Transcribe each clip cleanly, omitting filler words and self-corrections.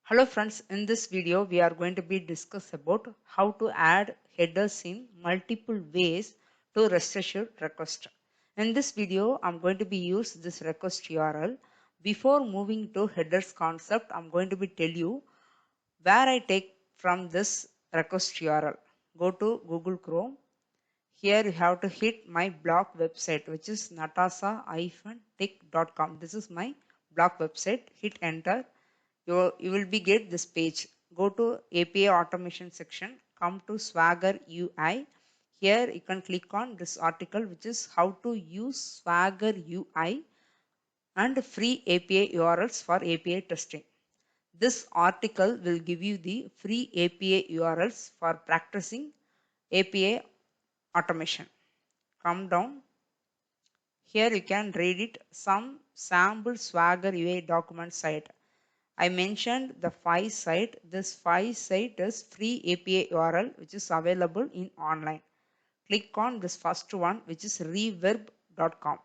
Hello friends, in this video we are going to be discuss about how to add headers in multiple ways to restassured request. In this video I'm going to be use this request URL. Before moving to headers concept, I'm going to be tell you where I take from this request URL. Go to Google Chrome. Here you have to hit my blog website, which is natasa-tech.com. This is my blog website. Hit enter. You will be get this page. Go to API automation section, come to Swagger UI. Here you can click on this article, which is how to use Swagger UI and free API URLs for API testing. This article will give you the free API URLs for practicing API automation. Come down. Here you can read it, some sample Swagger UI document site. I mentioned the 5 site. This 5 site is free API URL which is available in online. Click on this first one, which is reverb.com.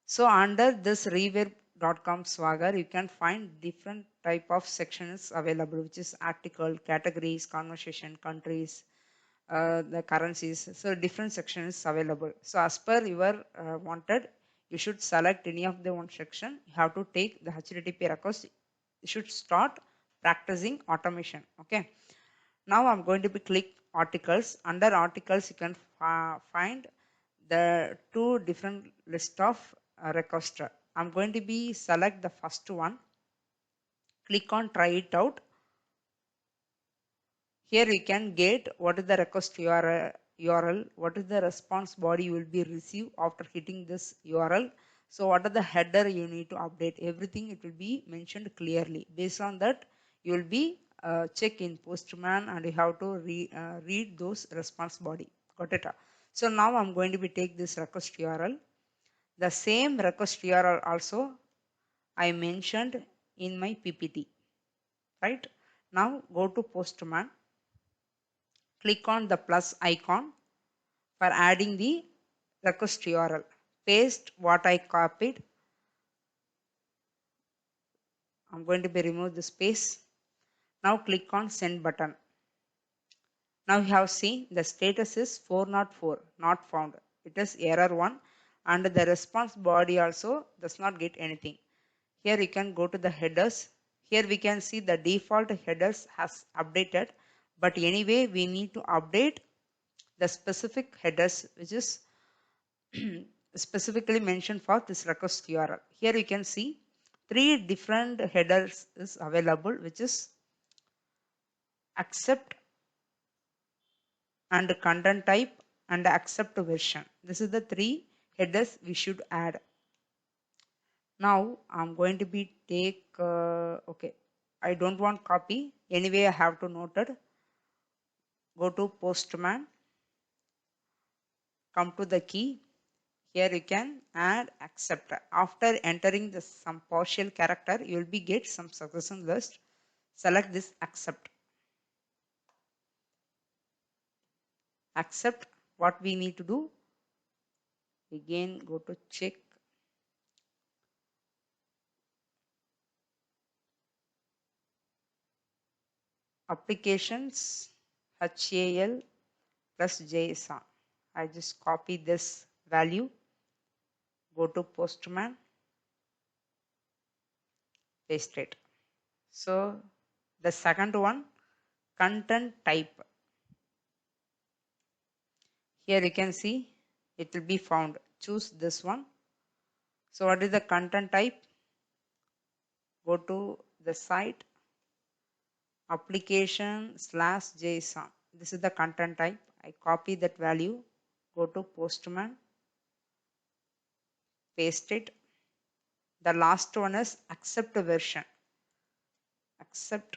So under this reverb.com Swagger, you can find different type of sections available, which is article, categories, conversation, countries, the currencies. So different sections available. So as per your wanted, you should select any of the one section. You have to take the HTTP request. You should start practicing automation. Okay. Now I'm going to be click articles. Under articles, you can find the two different list of request. I'm going to be select the first one. Click on try it out. Here you can get what is the request URL, what is the response body you will be receive after hitting this URL. So what are the header you need to update, everything it will be mentioned clearly. Based on that, you will be check in postman and you have to read those response body. Got it? So now I'm going to be take this request URL. The same request URL also I mentioned in my PPT. Right? Now go to postman. Click on the plus icon for adding the request URL. Paste what I copied. I'm going to be remove the space. Now click on send button. Now you have seen the status is 404, not found. It is error 1 and the response body also does not get anything. Here you can go to the headers. Here we can see the default headers has updated, but anyway we need to update the specific headers which is specifically mentioned for this request URL. Here you can see 3 different headers is available, which is accept and content type and accept version. This is the 3 headers we should add. Now I'm going to be take okay, I don't want copy, anyway I have to note it. Go to postman, come to the key. Here you can add accept. After entering the some partial character, you will be get some succession list. Select this accept. Accept. What we need to do? Again, go to check. Applications HAL plus JSON. I just copy this value. Go to postman. Paste it. So the second one, content type. Here you can see it will be found. Choose this one. So what is the content type? Go to the site, application / JSON. This is the content type. I copy that value. Go to postman. Paste it. The last one is accept version. Accept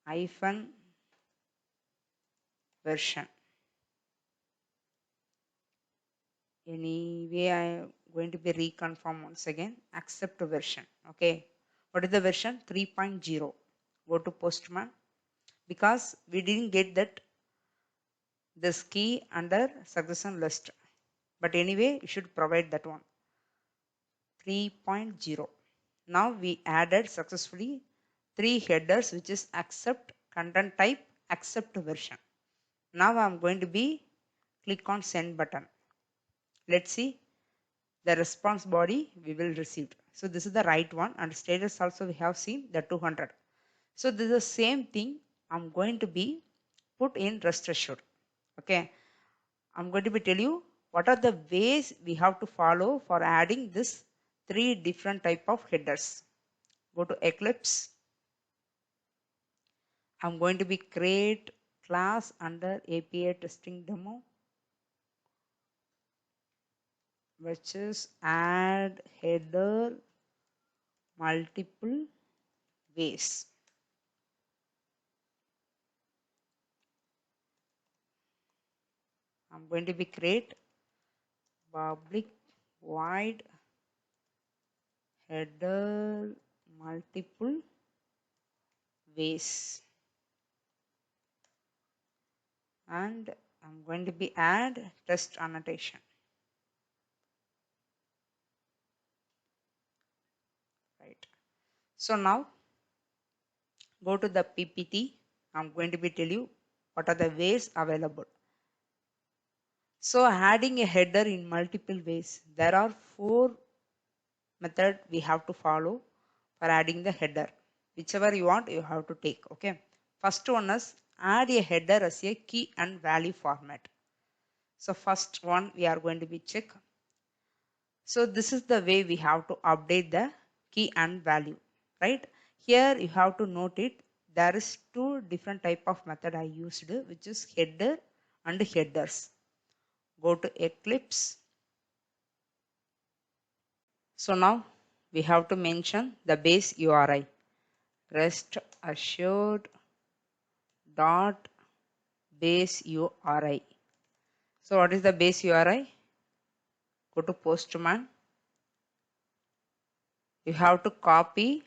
hyphen version. Anyway, I am going to be reconfirm once again. Accept version. Okay. What is the version? 3.0. Go to postman. Because we didn't get that this key under succession list. But anyway, you should provide that one. 3.0. Now we added successfully 3 headers, which is accept, content type, accept version. Now I'm going to be click on send button. Let's see the response body we will receive. So this is the right one, and status also we have seen the 200. So this is the same thing I'm going to be put in rest assured. Okay, I'm going to be tell you what are the ways we have to follow for adding this 3 different type of headers. Go to Eclipse. I'm going to be create class under API testing demo, which is add header multiple ways. I'm going to be create public void header multiple ways, and I'm going to be add test annotation. Right. So now go to the PPT. I'm going to be tell you what are the ways available. So adding a header in multiple ways. There are 4 methods we have to follow for adding the header. Whichever you want, you have to take. Okay. First one is add a header as a key and value format. So first one we are going to be check. So this is the way we have to update the key and value, right? Here you have to note it. There is 2 different type of method I used, which is header and headers. Go to Eclipse. So now we have to mention the base URI, rest assured dot base URI. So what is the base URI? Go to postman. You have to copy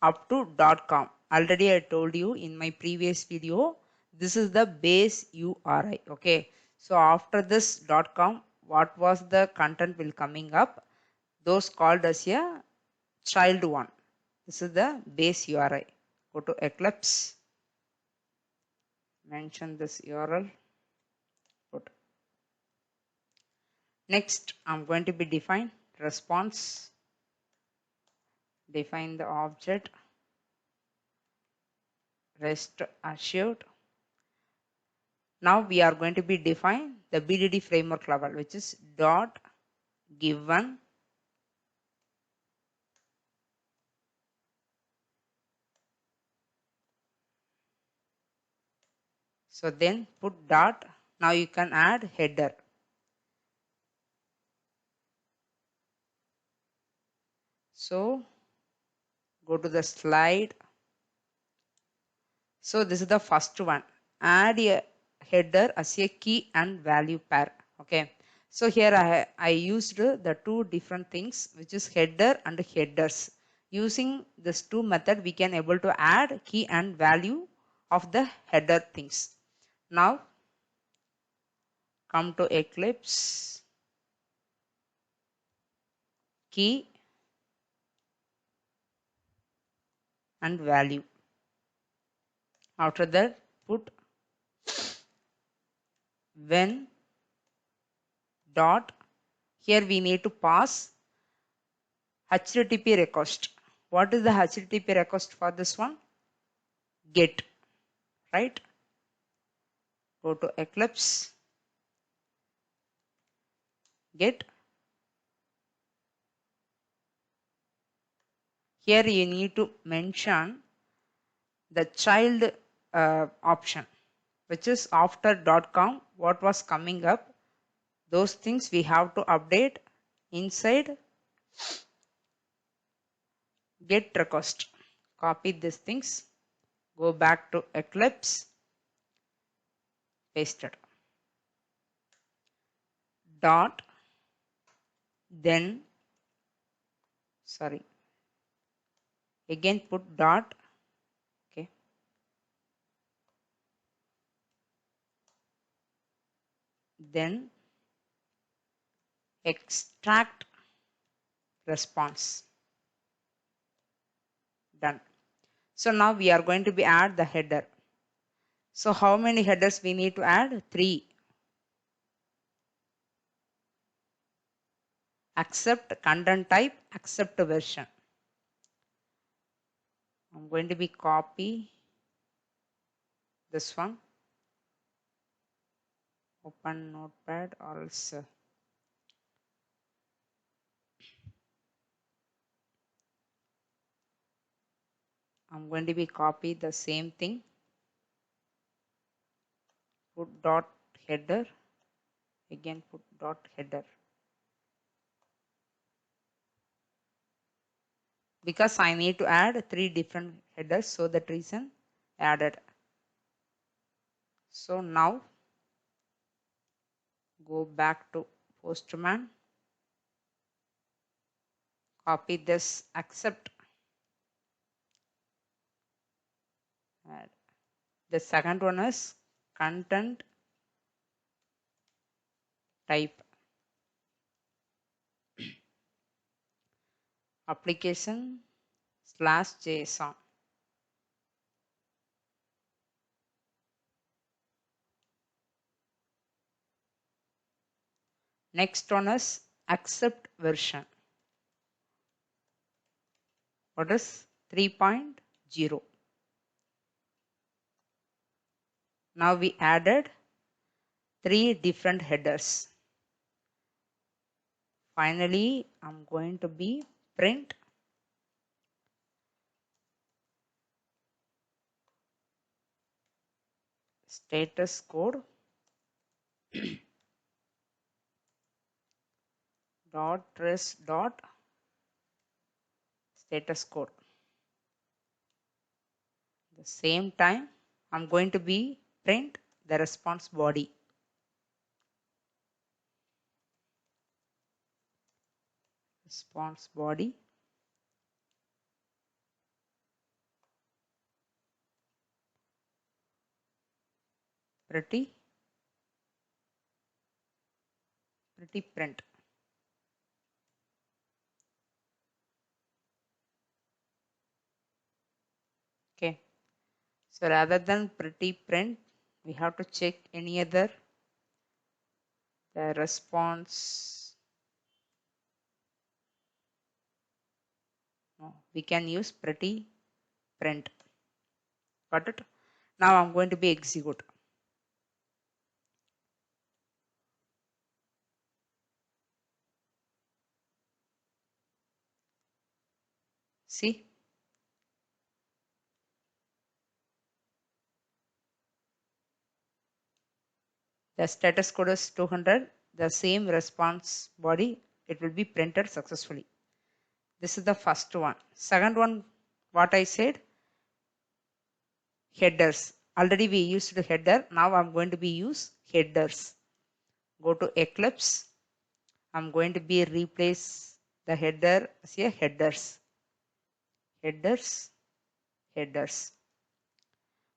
up to .com. Already I told you in my previous video, this is the base URI. Okay. So after this .com, what was the content will coming up? Those called as a child one. This is the base URI. Go to Eclipse. Mention this URL. Put. Next, I'm going to be define response. Define the object. Rest assured. Now we are going to be define the BDD framework level, which is dot given so then put dot. Now you can add header. So go to the slide. So this is the first one. Add a header as a key and value pair. Okay. So here I used the 2 different things, which is header and headers. Using this 2 method, we can able to add key and value of the header things. Now come to Eclipse, key and value. After that, put when dot. Here we need to pass HTTP request. What is the HTTP request for this one? Get, right? Go to Eclipse, get. Here you need to mention the child option, which is after .com. What was coming up? Those things we have to update inside get request. Copy these things. Go back to Eclipse. Pasted. Dot. Then, sorry. Again put dot. Okay. Then extract response. Done. So now we are going to be add the header. So how many headers we need to add? 3. Accept content type, accept version. I'm going to be copy this one. Open notepad or else I'm going to be copy the same thing. Put dot header. Again put dot header. Because I need to add 3 different headers, so that reason added. So now go back to postman. Copy this, accept. Add. The second one is content type. Application / JSON. Next one is accept version. What is 3.0? Now we added 3 different headers. Finally, I'm going to be print status code dot rest dot status code. At the same time, I'm going to be print the response body. Response body. Pretty print. Okay. So rather than pretty print, we have to check any other the response. No, we can use pretty print. Got it? Now I'm going to be execute. See? The status code is 200. The same response body, it will be printed successfully. This is the first one. Second one, what I said, headers. Already we used the header. Now I'm going to be use headers. Go to Eclipse. I'm going to be replace the header as a headers. Headers.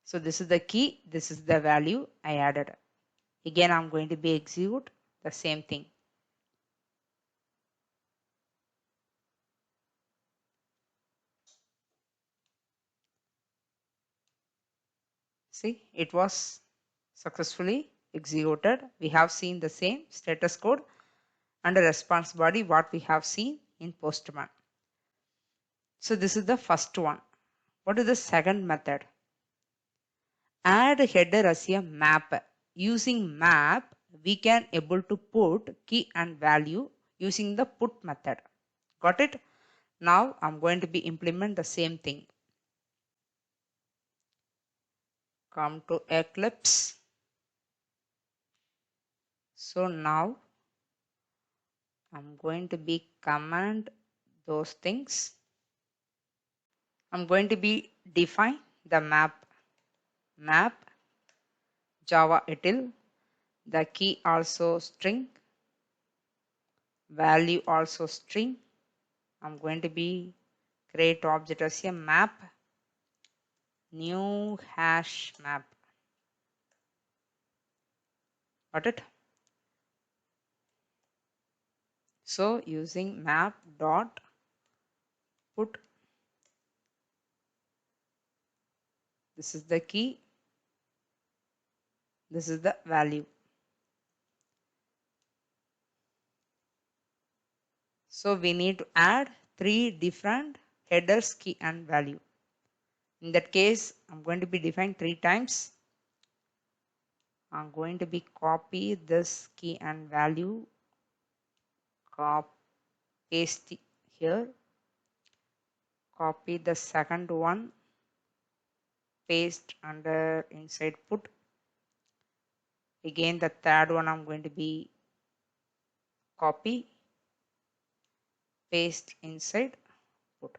So this is the key. This is the value I added. Again, I'm going to be execute the same thing. See, it was successfully executed. We have seen the same status code and a response body what we have seen in Postman. So this is the first one. What is the second method? Add header as a map. Using map, we can able to put key and value using the put method. Got it? Now I'm going to be implement the same thing. Come to Eclipse. So now I'm going to be command those things. I'm going to be define the map Java util, the key also string, value also string. I'm going to be create object as a map, new hash map. Got it? So using map dot put This is the key. This is the value. So we need to add 3 different headers, key and value. In that case, I'm going to be defined 3 times. I'm going to be copy this key and value, paste here, copy the second one, paste under inside put. Again the third one I'm going to be copy, paste inside put.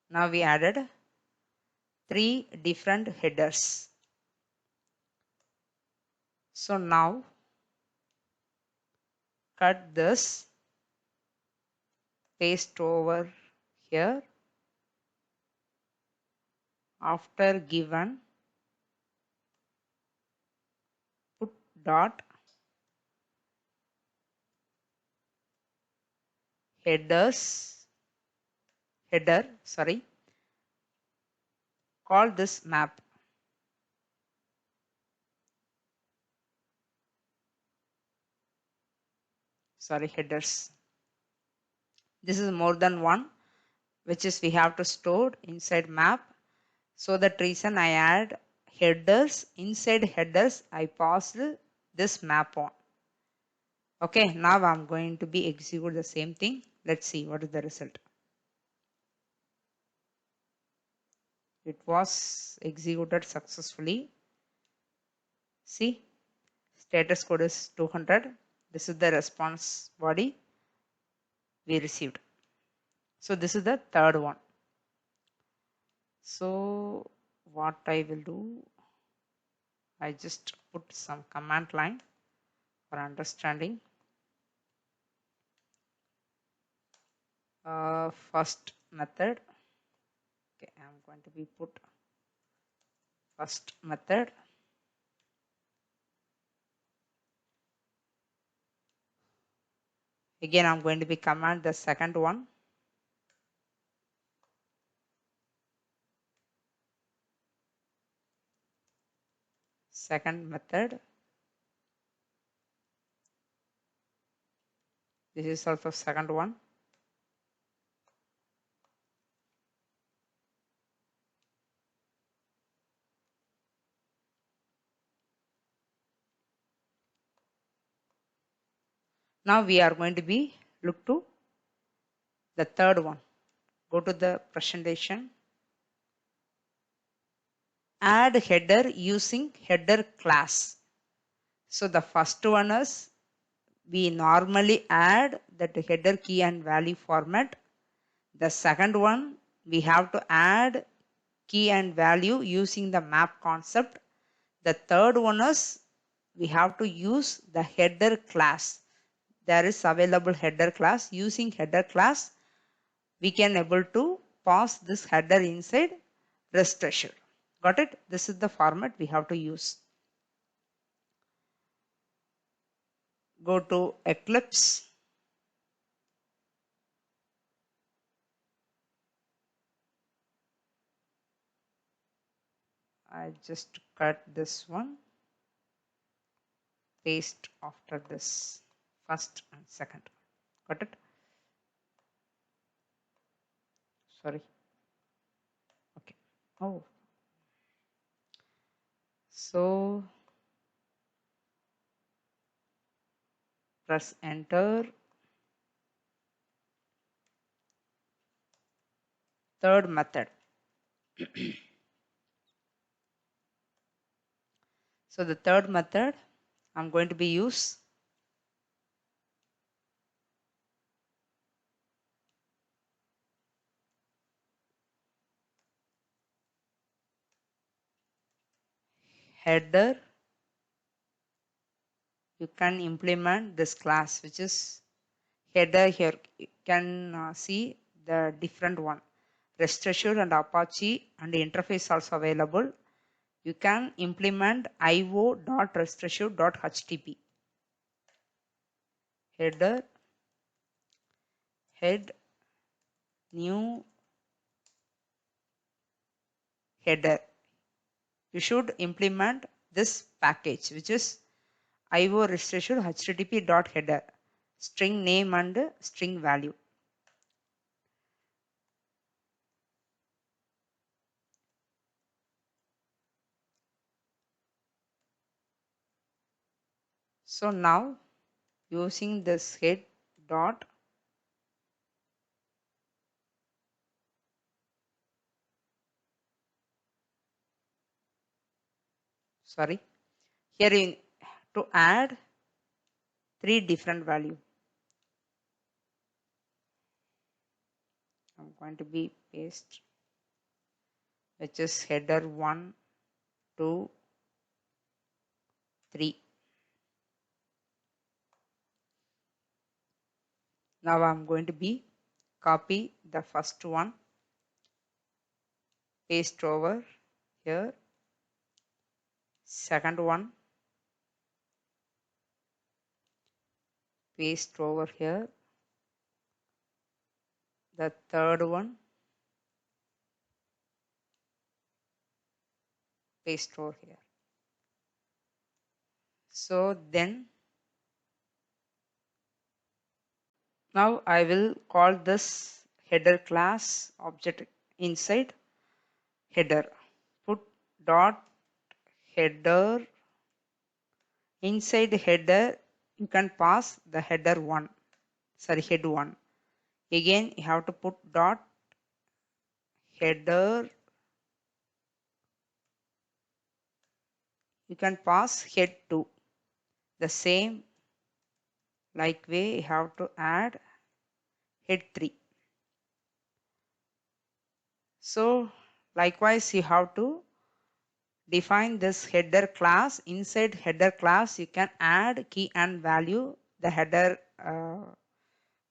Now we added 3 different headers. So now cut this, paste over here. After given, put dot header, call this map. Headers. This is more than one, which is we have to store inside map. So that reason I add headers. Inside headers I passed this map on. Okay, now I'm going to be execute the same thing. Let's see what is the result. It was executed successfully. See, status code is 200. This is the response body we received. So this is the third one. So what I will do, I just put some command line for understanding. First method. Okay, I'm going to be put first method. Again, I'm going to be command the second one. Second method. This is also second one. Now we are going to be look to the third one. Go to the presentation. Add header using header class. So the first one is we normally add that header key and value format. The second one we have to add key and value using the map concept. The third one is we have to use the header class. There is available header class. Using header class we can able to pass this header inside restassured. Got it? This is the format we have to use. Go to Eclipse. I just cut this one, paste after this first and second. Got it? Sorry. Okay. Oh. So press enter. Third method. So the third method I'm going to be use header. You can implement this class which is header. Here you can see the different one, restassured and Apache, and the interface also available. You can implement io.restassured.htp header, head, new header. You should implement this package, which is IO restassured http dot header, string name and string value. So now using this head dot here in to add 3 different value. I'm going to be paste, which is header 1, 2, 3. Now I'm going to be copy the first one, paste over here, second one, paste over here, the third one, paste over here. So then now I will call this header class object inside header. Put dot header. Inside header you can pass the header 1, head 1. Again you have to put dot header. You can pass head 2. The same like way you have to add head 3. So likewise you have to define this header class. Inside header class you can add key and value, the header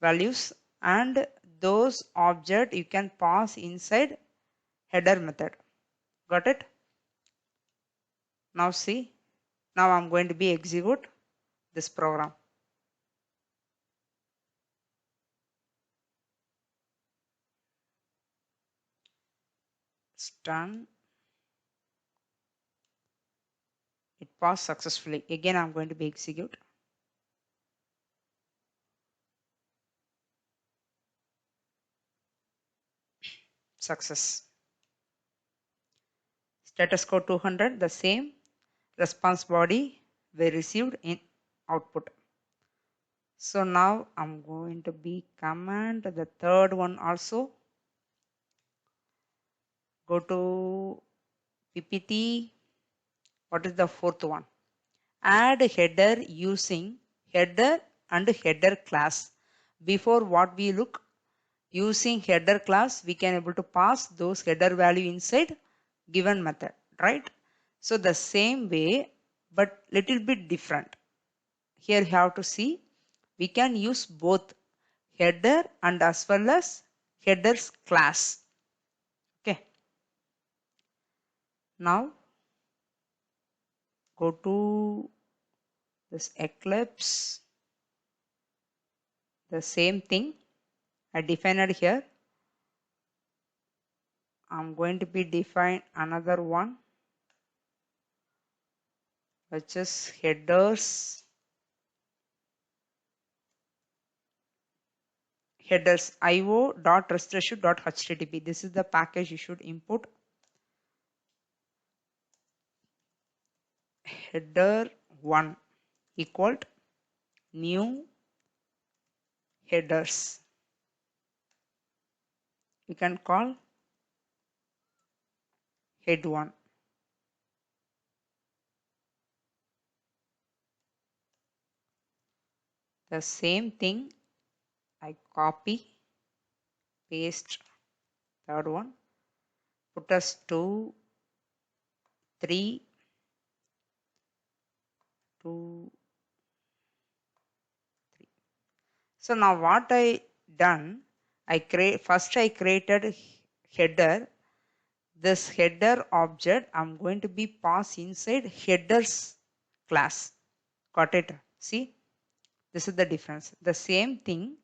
values, and those object you can pass inside header method. Got it? Now see, now I'm going to be execute this program. It's done. It passed successfully. Again I'm going to be execute. Success. Status code 200, the same response body we received in output. So now I'm going to be command the third one also. Go to PPT. What is the fourth one? Add header using header and header class. Before what we look, using header class we can able to pass those header value inside given method, right? So the same way but little bit different. Here you have to see we can use both header and as well as headers class. Okay. Now go to this Eclipse. The same thing I defined here. I'm going to be define another one, which is headers io.restassured.http. This is the package you should input. Header 1 equal new headers. You can call head 1. The same thing I copy, paste third one, put as 2, 3, 2, 3. So now what I done, first I created header. This header object I'm going to be pass inside headers class. Got it? See, this is the difference. The same thing,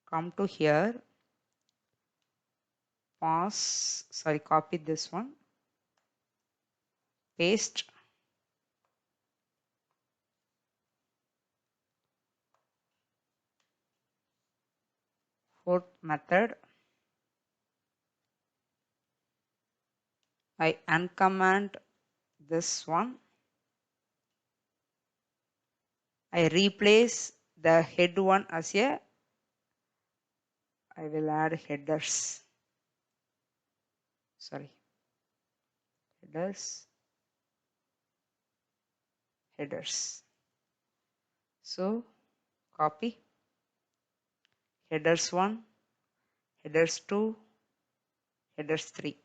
come to here, copy this one, paste, fourth method, I uncomment this one, I replace the head one as a, I will add headers, headers. So copy headers 1, headers 2, headers 3,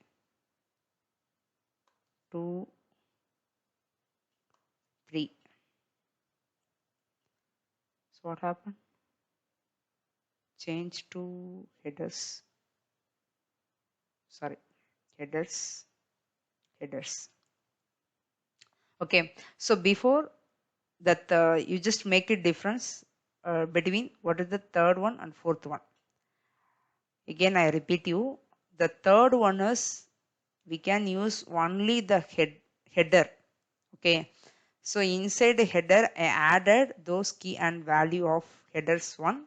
2, 3. So what happened? Change to headers, headers. Okay, so before that you just make a difference between what is the third one and fourth one. Again I repeat you, the third one is we can use only the header. Okay, so inside the header I added those key and value of headers 1.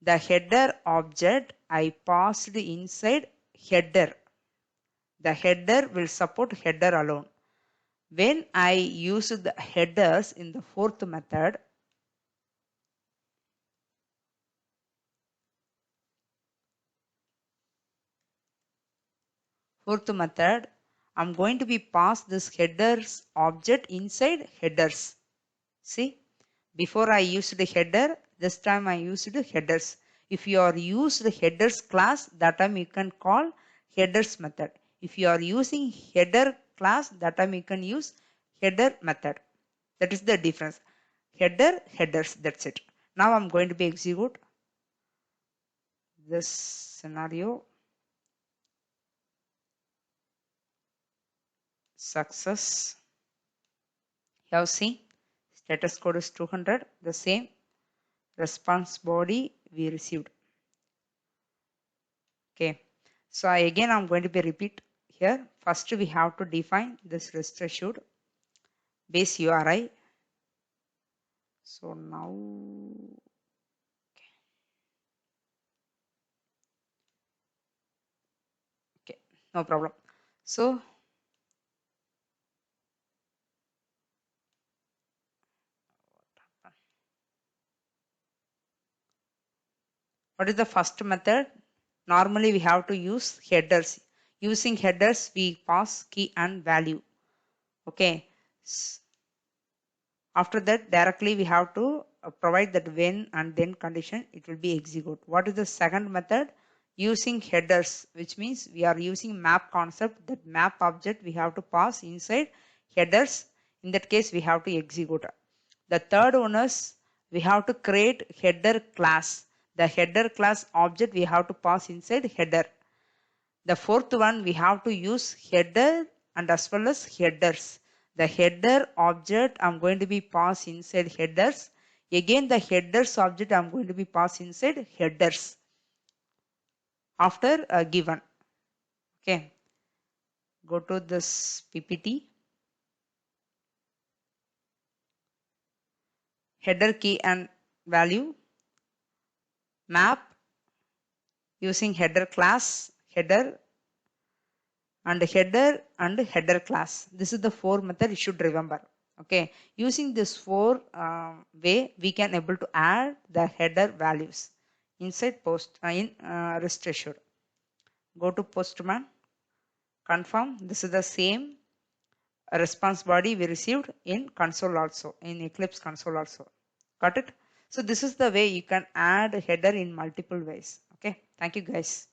The header object I passed inside header. The header will support header alone. When I use the headers in the fourth method, I'm going to be pass this headers object inside headers. See, before I used the header, this time I used the headers. If you are used the headers class, that time you can call headers method. If you are using header class, that time you can use header method. That is the difference. Header, headers, that's it. Now I'm going to be execute this scenario. Success. You have seen status code is 200, the same response body we received. Okay, so again I'm going to be repeat here. First we have to define this restassured base URI. So now okay, no problem. So what is the first method? Normally we have to use headers. Using headers we pass key and value. Okay, after that directly we have to provide that when and then condition, it will be execute. What is the second method? Using headers, which means we are using map concept. That map object we have to pass inside headers. In that case we have to execute. The third one is we have to create header class. The header class object we have to pass inside header. The fourth one we have to use header and as well as headers. The header object I'm going to be pass inside headers. Again the headers object I'm going to be pass inside headers after given. Okay, go to this PPT. Header key and value, map using header class, header and header class. This is the 4 method you should remember. Okay, using this 4 way we can able to add the header values inside restassured. Go to postman, confirm. This is the same response body we received in console also, in Eclipse console also. Got it? So this is the way you can add header in multiple ways. Okay, thank you guys.